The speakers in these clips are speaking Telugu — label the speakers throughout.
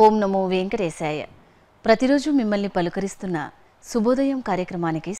Speaker 1: ఓం నమో వెంకటేశాయ. ప్రతిరోజు మిమ్మల్ని పలుకరిస్తున్న శుభోదయం కార్యక్రమానికి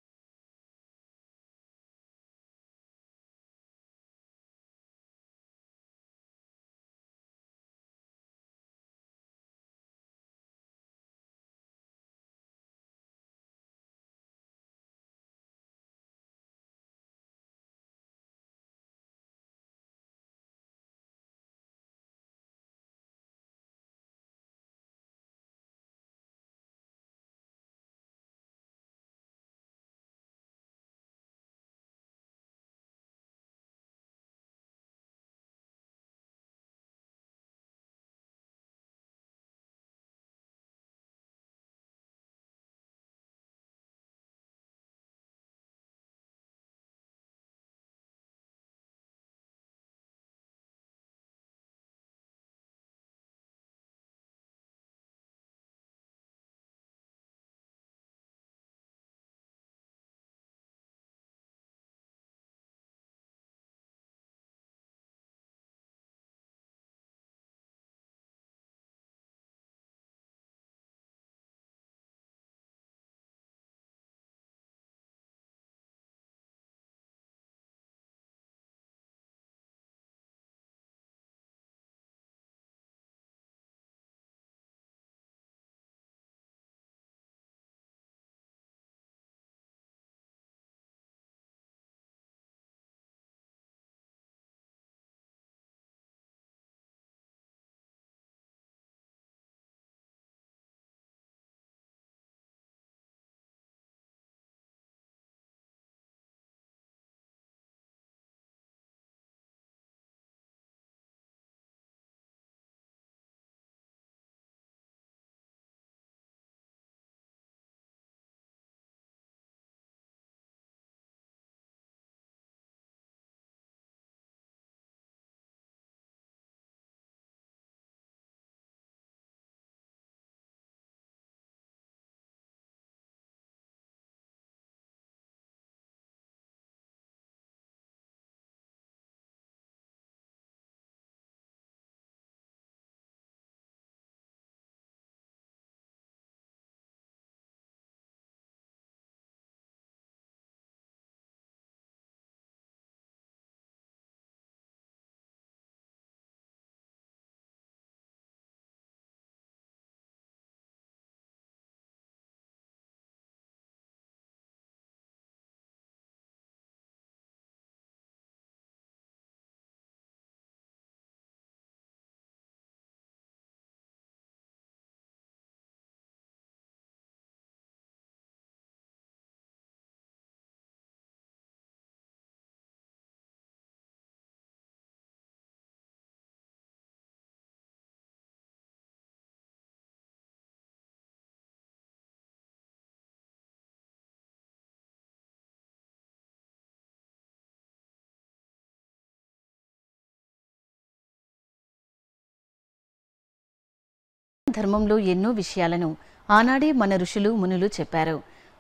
Speaker 1: ధర్మంలో ఎన్నో విషయాలను ఆనాడే మన ఋషులు మునులు చెప్పారు.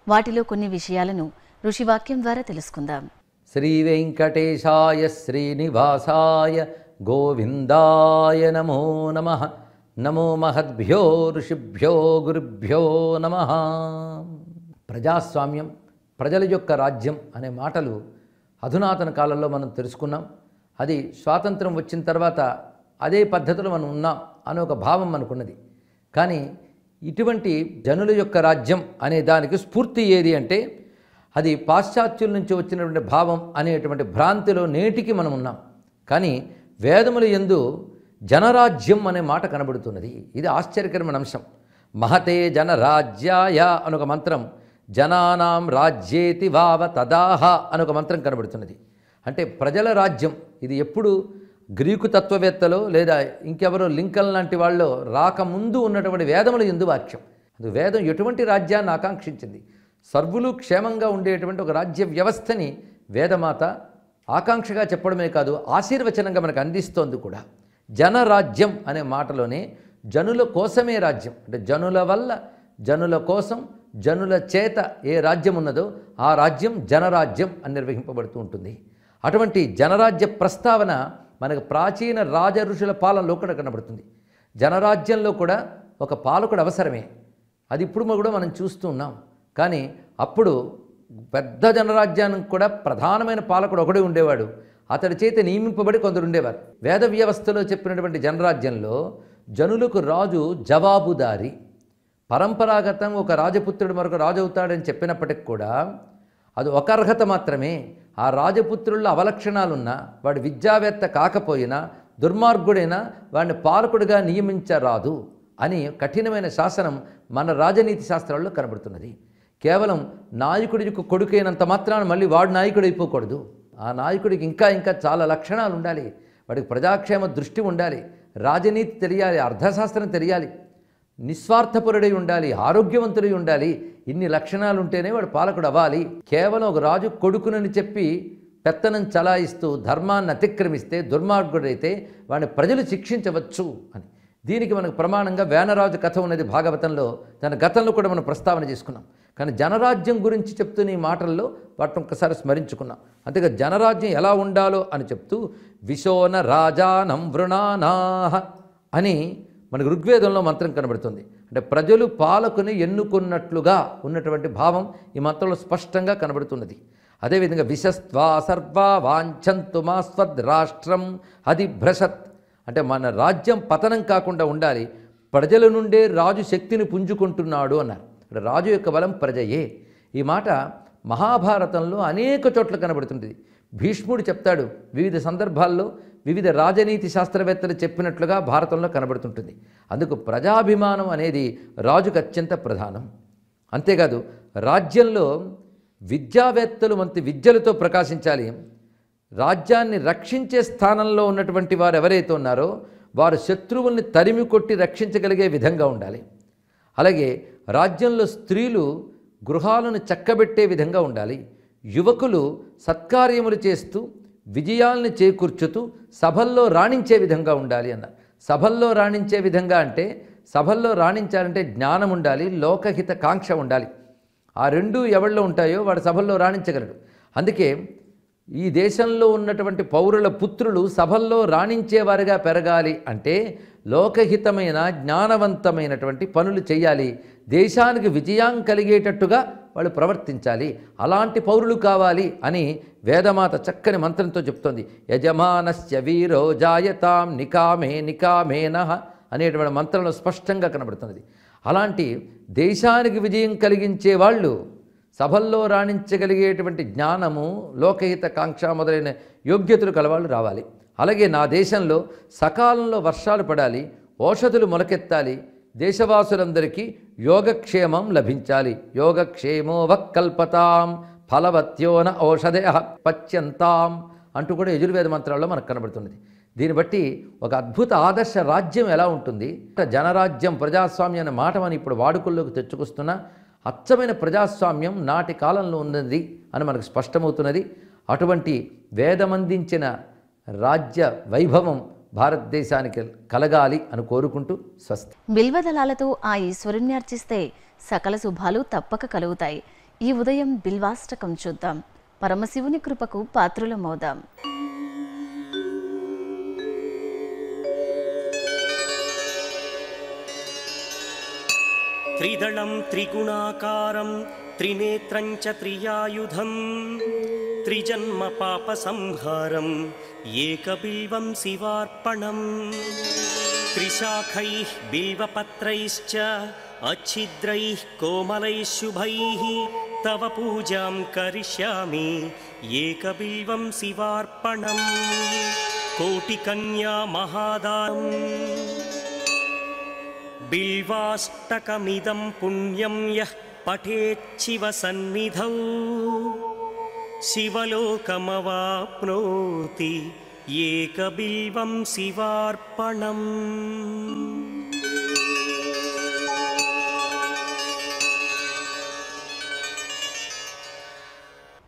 Speaker 1: వాటిలో కొన్ని విషయాలను ఋషివాక్యం ద్వారా తెలుసుకుందాం.
Speaker 2: శ్రీ వెంకటేశాయ శ్రీనివాసాయ గోవిందాయ నమో నమః. నమో మహద్భ్యో ఋషిభ్యో గురుభ్యో నమః. ప్రజాస్వామ్యం, ప్రజల యొక్క రాజ్యం అనే మాటలు అధునాతన కాలంలో మనం తెలుసుకున్నాం. అది స్వాతంత్రం వచ్చిన తర్వాత అదే పద్ధతిలో మనం ఉన్నాం అనే ఒక భావం మనకున్నది. కానీ ఇటువంటి జనుల యొక్క రాజ్యం అనే దానికి స్ఫూర్తి ఏది అంటే అది పాశ్చాత్యుల నుంచి వచ్చినటువంటి భావం అనేటువంటి భ్రాంతిలో నేటికి మనం ఉన్నాం. కానీ వేదముల యందు జనరాజ్యం అనే మాట కనబడుతున్నది. ఇది ఆశ్చర్యకరమైన అంశం. మహతే జనరాజ్యాయ అనొక మంత్రం, జనానాం రాజ్యేతి వావ తదాహ అనొక మంత్రం కనబడుతున్నది. అంటే ప్రజల రాజ్యం. ఇది ఎప్పుడు గ్రీకు తత్వవేత్తలో లేదా ఇంకెవరో లింకన్ లాంటి వాళ్ళు రాకముందు ఉన్నటువంటి వేదముల యందు వాక్యం. అది వేదం ఎటువంటి రాజ్యాన్ని ఆకాంక్షించింది? సర్వులు క్షేమంగా ఉండేటువంటి ఒక రాజ్య వ్యవస్థని వేదమాత ఆకాంక్షగా చెప్పడమే కాదు, ఆశీర్వచనంగా మనకు అందిస్తోంది కూడా. జనరాజ్యం అనే మాటలోనే జనుల కోసమే రాజ్యం, అంటే జనుల వల్ల, జనుల కోసం, జనుల చేత ఏ రాజ్యం ఉన్నదో ఆ రాజ్యం జనరాజ్యం అని నిర్వహింపబడుతూ ఉంటుంది. అటువంటి జనరాజ్య ప్రస్తావన మనకు ప్రాచీన రాజ ఋషుల పాలనలో కూడా కనబడుతుంది. జనరాజ్యంలో కూడా ఒక పాలకుడు అవసరమే. అది ఇప్పుడు కూడా మనం చూస్తూ ఉన్నాం. కానీ అప్పుడు పెద్ద జనరాజ్యానికి కూడా ప్రధానమైన పాలకుడు ఒకడే ఉండేవాడు. అతడి చేత నియమింపబడి కొందరు ఉండేవారు. వేద వ్యవస్థలో చెప్పినటువంటి జనరాజ్యంలో జనులకు రాజు జవాబుదారి. పరంపరాగతం ఒక రాజపుత్రుడు మరొక రాజు అవుతాడని చెప్పినప్పటికి కూడా అది ఒక అర్హత మాత్రమే. ఆ రాజపుత్రుల్లో అవలక్షణాలున్నా, వాడు విద్యావేత్త కాకపోయినా, దుర్మార్గుడైనా వాడిని పాలకుడిగా నియమించరాదు అని కఠినమైన శాసనం మన రాజనీతి శాస్త్రాల్లో కనబడుతున్నది. కేవలం నాయకుడికి కొడుకైనంత మాత్రాన మళ్ళీ వాడు నాయకుడు అయిపోకూడదు. ఆ నాయకుడికి ఇంకా ఇంకా చాలా లక్షణాలు ఉండాలి. వాడికి ప్రజాక్షేమ దృష్టి ఉండాలి, రాజనీతి తెలియాలి, అర్థశాస్త్రం తెలియాలి, నిస్వార్థపరుడై ఉండాలి, ఆరోగ్యవంతుడై ఉండాలి. ఇన్ని లక్షణాలు ఉంటేనే వాడు పాలకుడు అవ్వాలి. కేవలం ఒక రాజు కొడుకునని చెప్పి పెత్తనం చలాయిస్తూ ధర్మాన్ని అతిక్రమిస్తే, దుర్మార్గుడైతే వాడిని ప్రజలు శిక్షించవచ్చు అని. దీనికి మనకు ప్రమాణంగా వేనరాజు కథ ఉన్నది భాగవతంలో. దాని గతంలో కూడా మనం ప్రస్తావన చేసుకున్నాం. కానీ జనరాజ్యం గురించి చెప్తున్న ఈ మాటల్లో వాటిని ఒక్కసారి స్మరించుకున్నాం. అంతేగా జనరాజ్యం ఎలా ఉండాలో అని చెప్తూ విశోన రాజానం వృణానాహ అని మనకు ఋగ్వేదంలో మంత్రం కనబడుతుంది. అంటే ప్రజలు పాలకుని ఎన్నుకున్నట్లుగా ఉన్నటువంటి భావం ఈ మంత్రంలో స్పష్టంగా కనబడుతున్నది. అదేవిధంగా విశస్త్వా సర్వా వాంఛంతు మా స్వద్రాష్ట్రం అధిభ్రషత్ అంటే మన రాజ్యం పతనం కాకుండా ఉండాలి, ప్రజల నుండే రాజు శక్తిని పుంజుకుంటున్నాడు అన్నారు. అంటే రాజు యొక్క బలం ప్రజయే. ఈ మాట మహాభారతంలో అనేక చోట్ల కనబడుతుంది. భీష్ముడు చెప్తాడు, వివిధ సందర్భాల్లో వివిధ రాజనీతి శాస్త్రవేత్తలు చెప్పినట్లుగా భారతంలో కనబడుతుంటుంది. అందుకు ప్రజాభిమానం అనేది రాజుకు అత్యంత ప్రధానం. అంతేకాదు రాజ్యంలో విద్యావేత్తలు మంచి విద్యలతో ప్రకాశించాలి. రాజ్యాన్ని రక్షించే స్థానంలో ఉన్నటువంటి వారు ఎవరైతే ఉన్నారో వారు శత్రువుల్ని తరిమి కొట్టి రక్షించగలిగే విధంగా ఉండాలి. అలాగే రాజ్యంలో స్త్రీలు గృహాలను చక్కబెట్టే విధంగా ఉండాలి. యువకులు సత్కార్యములు చేస్తూ విజయాల్ని చేకూర్చుతూ సభల్లో రాణించే విధంగా ఉండాలి అన్నారు. సభల్లో రాణించే విధంగా అంటే సభల్లో రాణించాలంటే జ్ఞానం ఉండాలి, లోకహిత కాంక్ష ఉండాలి. ఆ రెండూ ఎవరిలో ఉంటాయో వాడు సభల్లో రాణించగలడు. అందుకే ఈ దేశంలో ఉన్నటువంటి పౌరుల పుత్రులు సభల్లో రాణించేవారుగా పెరగాలి అంటే లోకహితమైన జ్ఞానవంతమైనటువంటి పనులు చేయాలి, దేశానికి విజయం కలిగేటట్టుగా వాళ్ళు ప్రవర్తించాలి. అలాంటి పౌరులు కావాలి అని వేదమాత చక్కని మంత్రంతో చెప్తోంది. యజమానస్య వీరో జాయతాం నికామే నికామేనః అనేటువంటి మంత్రంలో స్పష్టంగా కనబడుతున్నది. అలాంటి దేశానికి విజయం కలిగించే వాళ్ళు సభల్లో రాణించగలిగేటువంటి జ్ఞానము, లోకహిత కాంక్ష మొదలైన యోగ్యతలు కలవాళ్ళు రావాలి. అలాగే నా దేశంలో సకాలంలో వర్షాలు పడాలి, ఓషధులు మొలకెత్తాలి, దేశవాసులందరికీ యోగక్షేమం లభించాలి. యోగక్షేమో వక్కల్పతాం ఫలవత్యోన ఔషధే పచ్యంతాం అంటూ కూడా యజుర్వేద మంత్రాల్లో మనకు కనబడుతున్నది. దీన్ని బట్టి ఒక అద్భుత ఆదర్శ రాజ్యం ఎలా ఉంటుంది. జనరాజ్యం ప్రజాస్వామ్యం అనే మాట మనం ఇప్పుడు వాడుకల్లోకి తెచ్చుకొస్తున్నా అచ్చమైన ప్రజాస్వామ్యం నాటి కాలంలో ఉన్నది అని మనకు స్పష్టమవుతున్నది. అటువంటి వేదమందించిన రాజ్య వైభవం భారతదేశానికి కలగాలి అని కోరుకుంటూ స్వస్తి.
Speaker 1: బిల్వదళాలతో ఆ ఈశ్వరుణ్ణి అర్చిస్తే సకల శుభాలు తప్పక కలుగుతాయి. ఈ ఉదయం బిల్వాష్టకం చూద్దాం. పరమశివుని కృపకు పాత్రులమవుదాం.
Speaker 3: త్రిదళం త్రిగుణాకారం త్రినేత్రం చ త్రియాయుధం త్రిజన్మ పాప సంహారం ఏకబిల్వం శివార్పణం త్రిశాఖైః బిల్వపత్రైశ్చ అచ్ఛిద్రైః కోమలైః శుభైః తవ పూజాం కరిష్యామి ఏకబిల్వం శివార్పణం కోటికన్యా మహాదానం బిల్వాష్టకమిదం పుణ్యం యః పఠేచ్చివ సన్నిధౌ శివలోకమవాప్నోతి ఏకబిల్వం శివార్పణం.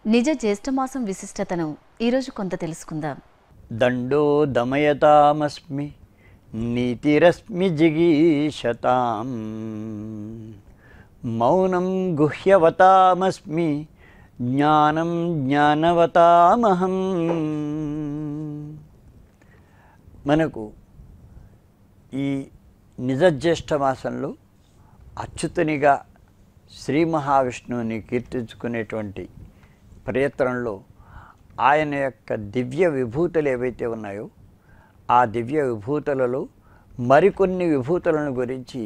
Speaker 1: నిజ జ్యేష్ఠమాసం విశిష్టతను ఈరోజు కొంత తెలుసుకుందాం.
Speaker 4: దండో దమయతామస్మి నీతిరస్మి జిగీషతాం మౌనం గుహ్యవతామస్మి జ్ఞానం జ్ఞానవతామహం. మనకు ఈ నిజజ్యేష్ఠ మాసంలో అచ్యుతునిగా శ్రీ మహావిష్ణువుని కీర్తించుకునేటువంటి ప్రయత్నంలో ఆయన యొక్క దివ్య విభూతులు ఏవైతే ఉన్నాయో ఆ దివ్య విభూతులలో మరికొన్ని విభూతులను గురించి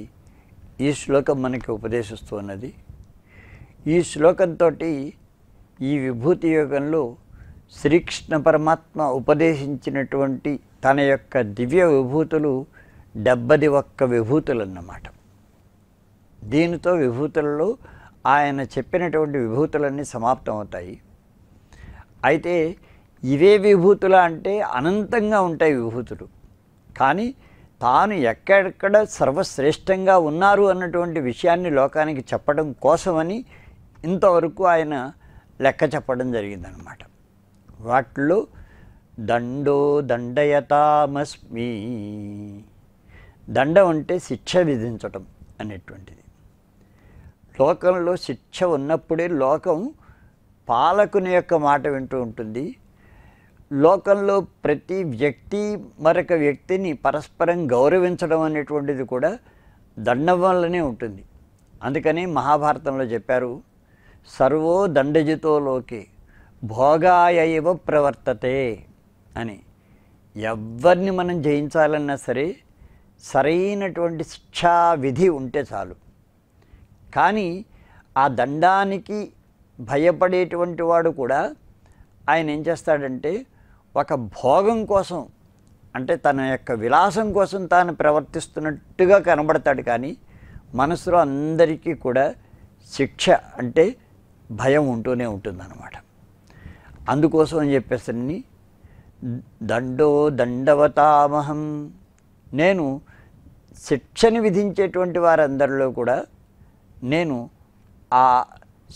Speaker 4: ఈ శ్లోకం మనకి ఉపదేశిస్తూ ఉన్నది. ఈ శ్లోకంతో ఈ విభూతి యోగంలో శ్రీకృష్ణ పరమాత్మ ఉపదేశించినటువంటి తన యొక్క దివ్య విభూతులు 71 విభూతులు అన్నమాట. దీనితో విభూతులలో ఆయన చెప్పినటువంటి విభూతులన్నీ సమాప్తం అవుతాయి. అయితే ఇవే విభూతుల అంటే అనంతంగా ఉంటాయి విభూతులు. కానీ తాను ఎక్కడెక్కడ సర్వశ్రేష్టంగా ఉన్నారు అన్నటువంటి విషయాన్ని లోకానికి చెప్పడం కోసమని ఇంతవరకు ఆయన లెక్క చెప్పడం జరిగిందనమాట. వాటిలో దండో దండయతామస్మి, దండం అంటే శిక్ష విధించటం అనేటువంటిది. లోకంలో శిక్ష ఉన్నప్పుడే లోకం పాలకుని యొక్క మాట వింటూ ఉంటుంది. లోకంలో ప్రతి వ్యక్తి మరొక వ్యక్తిని పరస్పరం గౌరవించడం అనేటువంటిది కూడా దండం వల్లనే ఉంటుంది. అందుకని మహాభారతంలో చెప్పారు, సర్వో దండజితో లోకే భోగాయైవ ప్రవర్తతే అని. ఎవరిని మనం జయించాలన్నా సరే సరైనటువంటి శిక్షా విధి ఉంటే చాలు. కానీ ఆ దండానికి భయపడేటువంటి వాడు కూడా ఆయన ఏం చేస్తాడంటే ఒక భోగం కోసం, అంటే తన యొక్క విలాసం కోసం తాను ప్రవర్తిస్తున్నట్టుగా కనబడతాడు. కానీ మనసులో అందరికీ కూడా శిక్ష అంటే భయం ఉంటూనే ఉంటుందన్నమాట. అందుకోసం అని చెప్పేసరికి దండో దండవతామహం, నేను శిక్షని విధించేటువంటి వారందరిలో కూడా నేను ఆ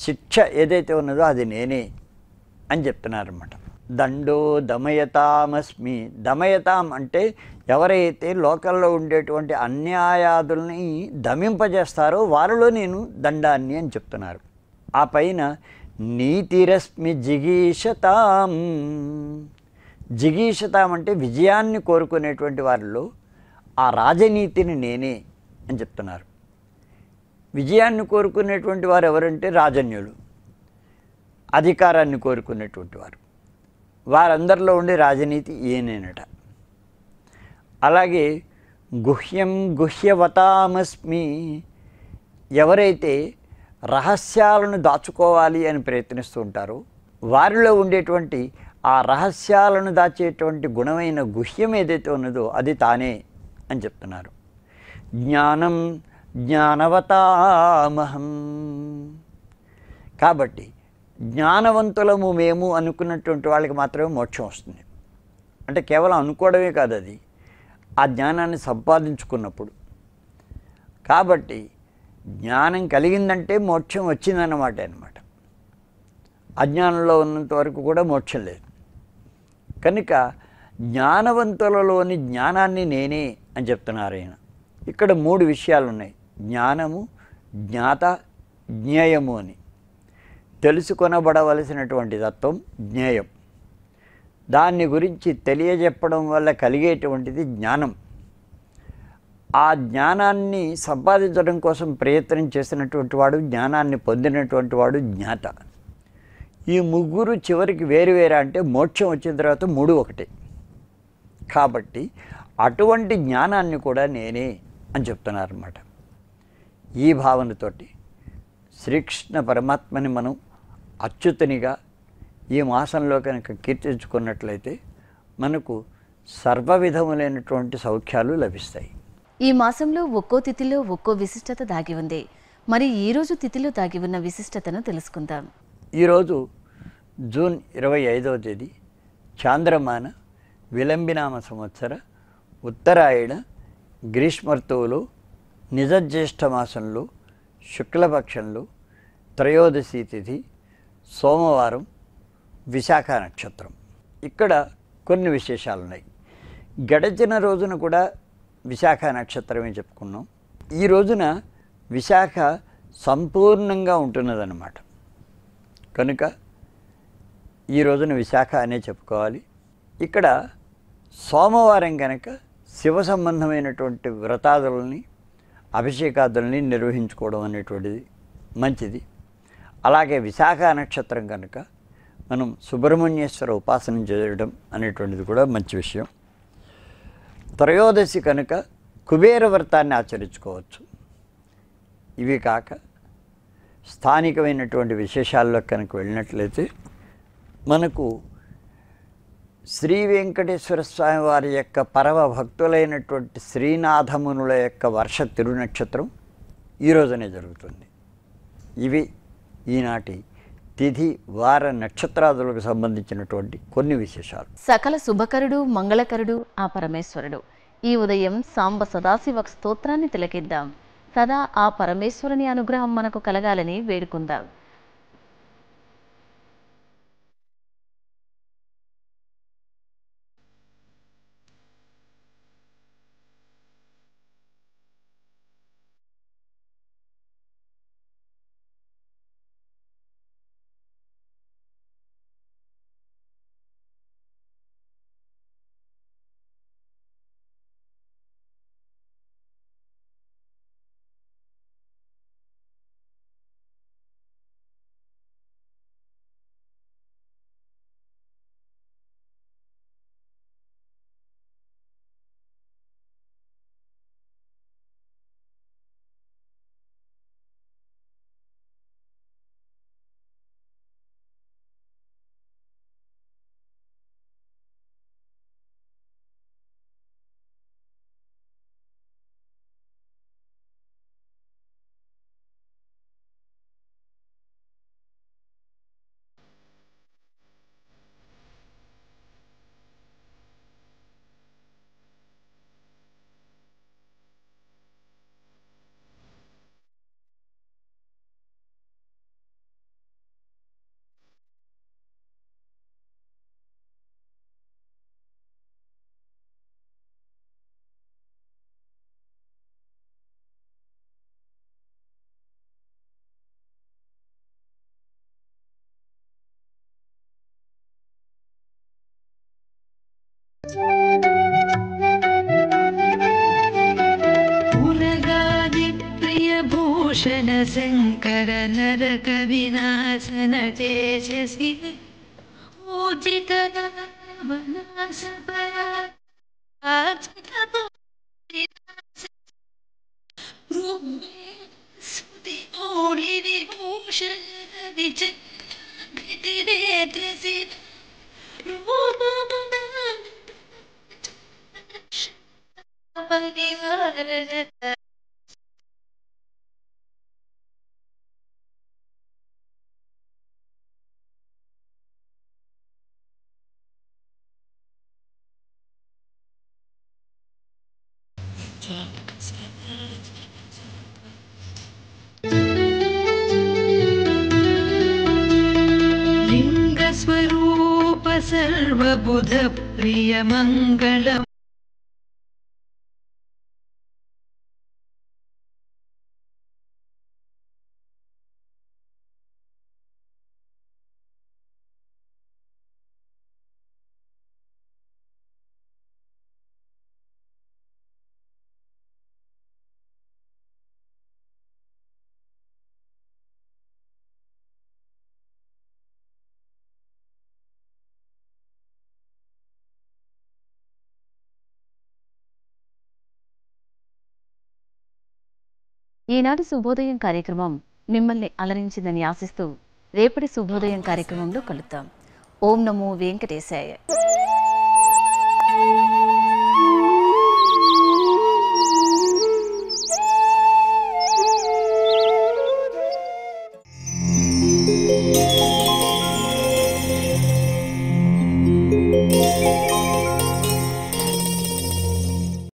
Speaker 4: శిక్ష ఏదైతే ఉన్నదో అది నేనే అని చెప్తున్నారన్నమాట. దండో దమయతామస్మి, దమయతాం అంటే ఎవరైతే లోకల్లో ఉండేటువంటి అన్యాయాదుల్ని దమింపజేస్తారో వారిలో నేను దండాన్ని అని చెప్తున్నారు. ఆ పైన నీతిరస్మి జిగీషతాం, జిగీషతాం అంటే విజయాన్ని కోరుకునేటువంటి వారిలో ఆ రాజనీతిని నేనే అని చెప్తున్నారు. విజయాన్ని కోరుకునేటువంటి వారు ఎవరంటే రాజన్యులు, అధికారాన్ని కోరుకునేటువంటి వారు. వారందరిలో ఉండే రాజనీతి ఏనేనట. అలాగే గుహ్యం గుహ్యవతామస్మి, ఎవరైతే రహస్యాలను దాచుకోవాలి అని ప్రయత్నిస్తూ ఉంటారో వారిలో ఉండేటువంటి ఆ రహస్యాలను దాచేటువంటి గుణమైన గుహ్యం ఏదైతే ఉన్నదో అది తానే అని చెప్తున్నారు. జ్ఞానం జ్ఞానవతామహం, కాబట్టి జ్ఞానవంతులము మేము అనుకున్నటువంటి వాళ్ళకి మాత్రమే మోక్షం వస్తుంది. అంటే కేవలం అనుకోవడమే కాదు, అది ఆ జ్ఞానాన్ని సంపాదించుకున్నప్పుడు. కాబట్టి జ్ఞానం కలిగిందంటే మోక్షం వచ్చిందన్నమాట. అజ్ఞానంలో ఉన్నంత వరకు కూడా మోక్షం లేదు. కనుక జ్ఞానవంతులలోని జ్ఞానాన్ని నేనే అని చెప్తున్నారు ఆయన. ఇక్కడ 3 విషయాలు ఉన్నాయి, జ్ఞానము, జ్ఞాత, జ్ఞేయము అని. తెలుసుకొనబడవలసినటువంటి తత్వం జ్ఞేయం, దాన్ని గురించి తెలియజెప్పడం వల్ల కలిగేటువంటిది జ్ఞానం. ఆ జ్ఞానాన్ని సంపాదించడం కోసం ప్రయత్నం చేసినటువంటి వాడు, జ్ఞానాన్ని పొందినటువంటి వాడు జ్ఞాత. ఈ ముగ్గురు చివరికి వేరువేరా అంటే మోక్షం వచ్చిన తర్వాత 3 ఒకటే. కాబట్టి అటువంటి జ్ఞానాన్ని కూడా నేనే అని చెప్తున్నారన్నమాట. ఈ భావనతోటి శ్రీకృష్ణ పరమాత్మని మనం అచ్యుతునిగా ఈ మాసంలో కనుక కీర్తించుకున్నట్లయితే మనకు సర్వవిధములైనటువంటి సౌఖ్యాలు లభిస్తాయి.
Speaker 1: ఈ మాసంలో ఒక్కో తిథిలో ఒక్కో విశిష్టత దాగి ఉంది. మరి ఈరోజు తిథిలో దాగి ఉన్న విశిష్టతను తెలుసుకుందాం.
Speaker 4: ఈరోజు జూన్ 25వ తేదీ చాంద్రమాన విలంబినామ సంవత్సర ఉత్తరాయణ గ్రీష్మర్తువులో నిజజ్యేష్ఠ మాసంలో శుక్లపక్షంలో త్రయోదశి తిథి సోమవారం విశాఖ నక్షత్రం. ఇక్కడ కొన్ని విశేషాలు ఉన్నాయి. గడిచిన రోజున కూడా విశాఖ నక్షత్రమే చెప్పుకున్నాం. ఈ రోజున విశాఖ సంపూర్ణంగా ఉంటున్నదన్నమాట. కనుక ఈ రోజున విశాఖ అనే చెప్పుకోవాలి. ఇక్కడ సోమవారం కనుక శివ సంబంధమైనటువంటి వ్రతాదులని అభిషేకాదులని నిర్వహించుకోవడం అనేటువంటిది మంచిది. అలాగే విశాఖ నక్షత్రం కనుక మనం సుబ్రహ్మణ్యేశ్వర ఉపాసన చేయడం అనేటువంటిది కూడా మంచి విషయం. త్రయోదశి కనుక కుబేర వ్రతాన్ని ఆచరించుకోవచ్చు. ఇవి కాక స్థానికమైనటువంటి విశేషాల్లో కనుక వెళ్ళినట్లయితే మనకు శ్రీ వెంకటేశ్వర స్వామి వారి యొక్క పరమ భక్తులైనటువంటి శ్రీనాథమునుల యొక్క వర్ష తిరునక్షత్రం ఈ రోజునే జరుగుతుంది. ఇవి ఈనాటి తిథి వార నక్షత్రాదులకు సంబంధించినటువంటి కొన్ని విశేషాలు.
Speaker 1: సకల శుభకరుడు మంగళకరుడు ఆ పరమేశ్వరుడు. ఈ ఉదయం సాంబ సదాశివ స్తోత్రాన్ని తిలకిద్దాం. సదా ఆ పరమేశ్వరుని అనుగ్రహం మనకు కలగాలని వేడుకుందాం.
Speaker 5: भूषण शंकर नरक विनाशन तेजसी उदित वनास विभूषण लिंग स्वरूप सर्वबुध प्रिय मंगलम
Speaker 1: ఈనాటి శుభోదయం కార్యక్రమం మిమ్మల్ని అలరించిందని ఆశిస్తూ రేపటి శుభోదయం కార్యక్రమంలో కలుద్దాం. ఓం నమో వెంకటేశాయ.